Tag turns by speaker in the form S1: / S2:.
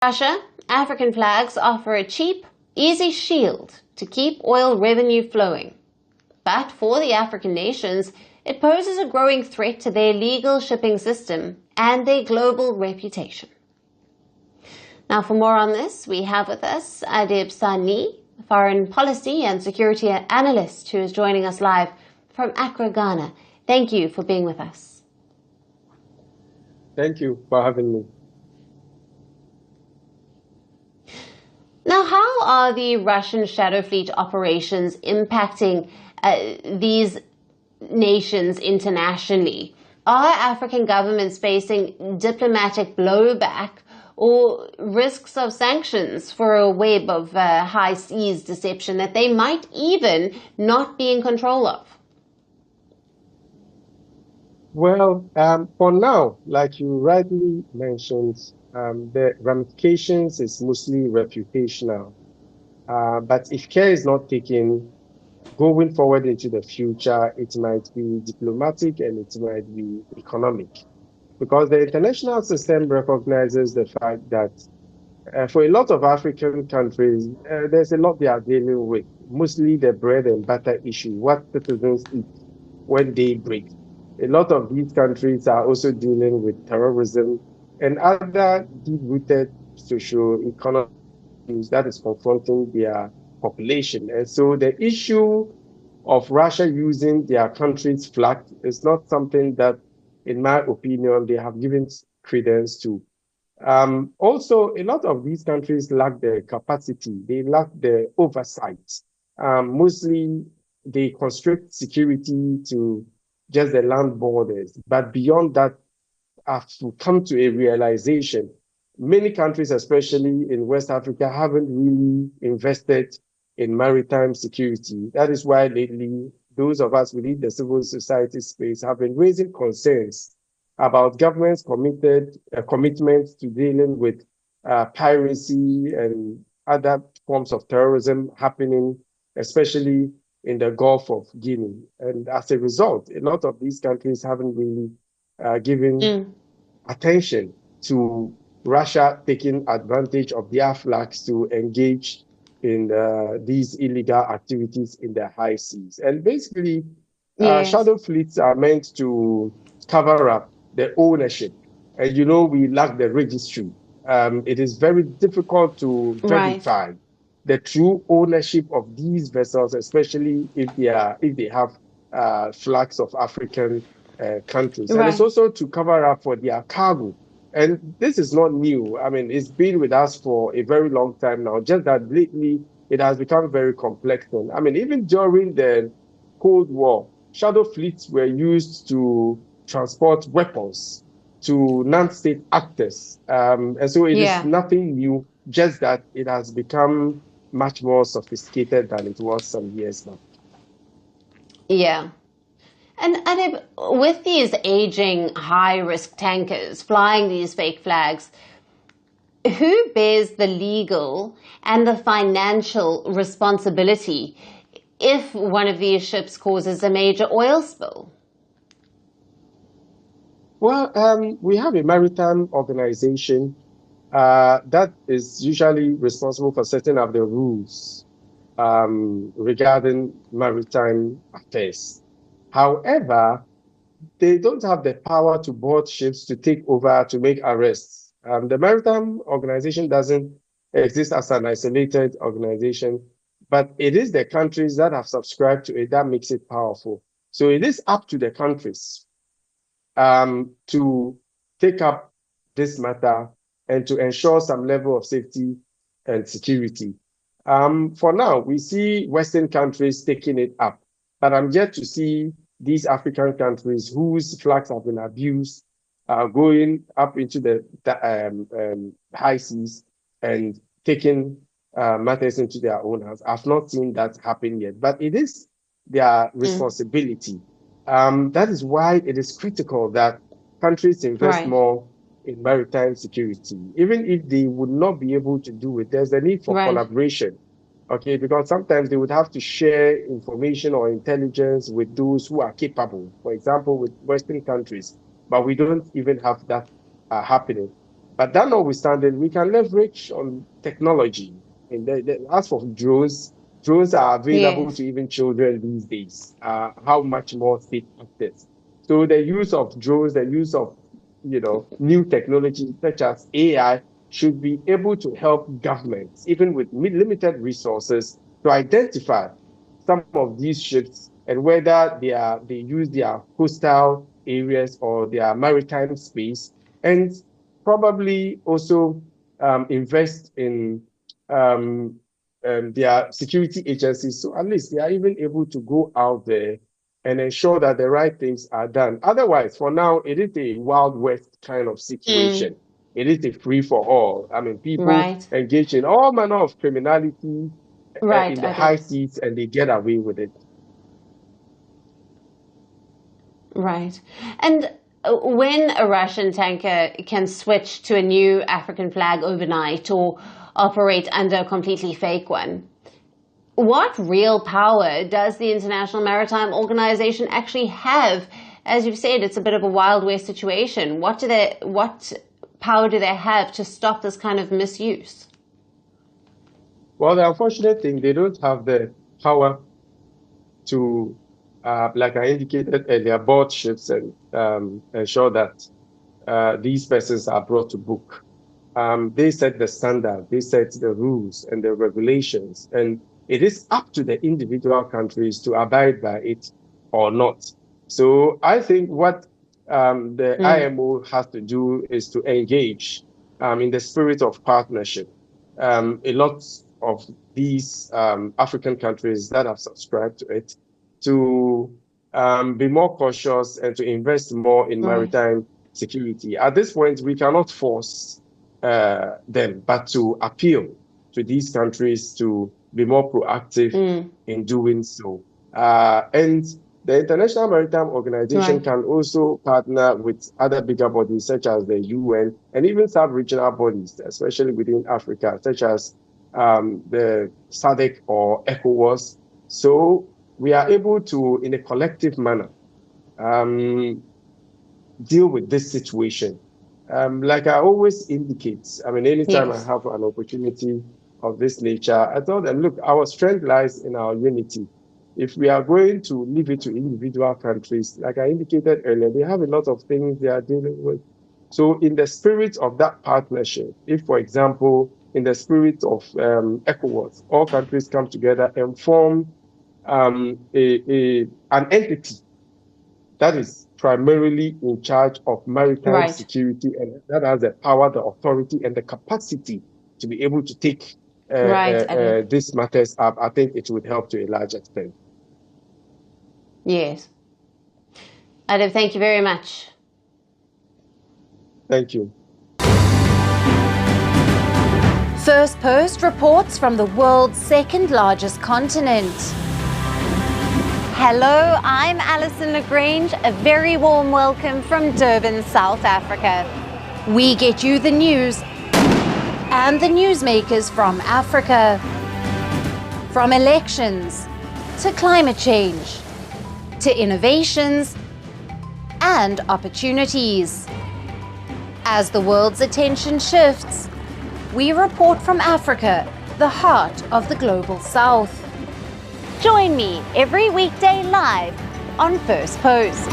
S1: Russia, African flags offer a cheap, easy shield to keep oil revenue flowing. But for the African nations, it poses a growing threat to their legal shipping system and their global reputation. Now, for more on this, we have with us Adib Saani, foreign policy and security analyst, who is joining us live from Accra, Ghana. Thank you for being with us.
S2: Thank you for having me.
S1: Now, how are the Russian shadow fleet operations impacting these nations internationally? Are African governments facing diplomatic blowback or risks of sanctions for a web of high seas deception that they might even not be in control of?
S2: Well, for now, like you rightly mentioned, the ramifications is mostly reputational. But if care is not taken going forward into the future, it might be diplomatic and it might be economic. Because the international system recognizes the fact that for a lot of African countries, there's a lot they are dealing with, mostly the bread and butter issue, what citizens eat when they break. A lot of these countries are also dealing with terrorism and other deep-rooted socio-economic issues that is confronting their population. And so the issue of Russia using their country's flag is not something that, in my opinion, they have given credence to. Also, a lot of these countries lack the capacity, they lack the oversight. Mostly, they constrict security to just the land borders. But beyond that, have to come to a realization. Many countries, especially in West Africa, haven't really invested in maritime security. That is why lately, those of us within the civil society space have been raising concerns about governments' commitment to dealing with piracy and other forms of terrorism happening, especially in the Gulf of Guinea. And as a result, a lot of these countries haven't really given attention to Russia taking advantage of their flags to engage in these illegal activities in the high seas. And basically, shadow fleets are meant to cover up the ownership. And we lack the registry. It is very difficult to verify the true ownership of these vessels, especially if they have flags of African countries. And it's also to cover up for their cargo. And this is not new. I mean, it's been with us for a very long time now, just that lately it has become very complex. And I mean, even during the Cold War, shadow fleets were used to transport weapons to non-state actors. And so it is nothing new, just that it has become much more sophisticated than it was some years back.
S1: Yeah. And with these aging high-risk tankers flying these fake flags, who bears the legal and the financial responsibility if one of these ships causes a major oil spill?
S2: Well, we have a maritime organization that is usually responsible for setting up the rules regarding maritime affairs. However, they don't have the power to board ships, to take over, to make arrests. The maritime organization doesn't exist as an isolated organization, but it is the countries that have subscribed to it that makes it powerful. So it is up to the countries to take up this matter and to ensure some level of safety and security. For now, we see Western countries taking it up, but I'm yet to see these African countries whose flags have been abused going up into the high seas and taking matters into their own hands. I've not seen that happen yet, but it is their responsibility. That is why it is critical that countries invest more in maritime security. Even if they would not be able to do it, there's a need for collaboration. Okay, because sometimes they would have to share information or intelligence with those who are capable, for example, with Western countries, but we don't even have that happening. But that notwithstanding, we can leverage on technology. And as for drones, drones are available
S1: Yes.
S2: to even children these days. How much more safe access? So the use of drones, the use of new technology such as AI should be able to help governments, even with limited resources, to identify some of these ships and whether they use their coastal areas or their maritime space, and probably also invest in their security agencies, so at least they are even able to go out there and ensure that the right things are done. Otherwise, for now, it is a Wild West kind of situation. It is a free for all. I mean, people
S1: Right.
S2: engage in all manner of criminality
S1: Right,
S2: in the high
S1: Adib.
S2: seas, and they get away with it.
S1: Right. And when a Russian tanker can switch to a new African flag overnight or operate under a completely fake one, what real power does the International Maritime Organization actually have? As you've said, it's a bit of a Wild West situation. What power do they have to stop this kind of misuse?
S2: Well, the unfortunate thing, they don't have the power to, like I indicated earlier, board ships and ensure that these persons are brought to book. They set the standard, they set the rules and the regulations, and it is up to the individual countries to abide by it or not. So I think what the IMO has to do is to engage in the spirit of partnership. A lot of these African countries that have subscribed to it to be more cautious and to invest more in maritime security. At this point, we cannot force them, but to appeal to these countries to be more proactive in doing so. And the International Maritime Organization can also partner with other bigger bodies such as the UN and even sub-regional bodies, especially within Africa, such as the SADC or ECOWAS. So we are able to, in a collective manner, deal with this situation. Like I always indicate, I mean, anytime I have an opportunity of this nature, I tell them, look, our strength lies in our unity. If we are going to leave it to individual countries, like I indicated earlier, they have a lot of things they are dealing with. So in the spirit of that partnership, if, for example, in the spirit of ECOWAS, all countries come together and form an entity that is primarily in charge of maritime security, and that has the power, the authority, and the capacity to be able to take these matters up, I think it would help to a large extent.
S1: Yes. Adib, thank you very much.
S2: Thank you.
S3: First Post reports from the world's second largest continent. Hello, I'm Alison Lagrange. A very warm welcome from Durban, South Africa. We get you the news and the newsmakers from Africa. From elections to climate change to innovations and opportunities. As the world's attention shifts, we report from Africa, the heart of the global South. Join me every weekday live on First Post.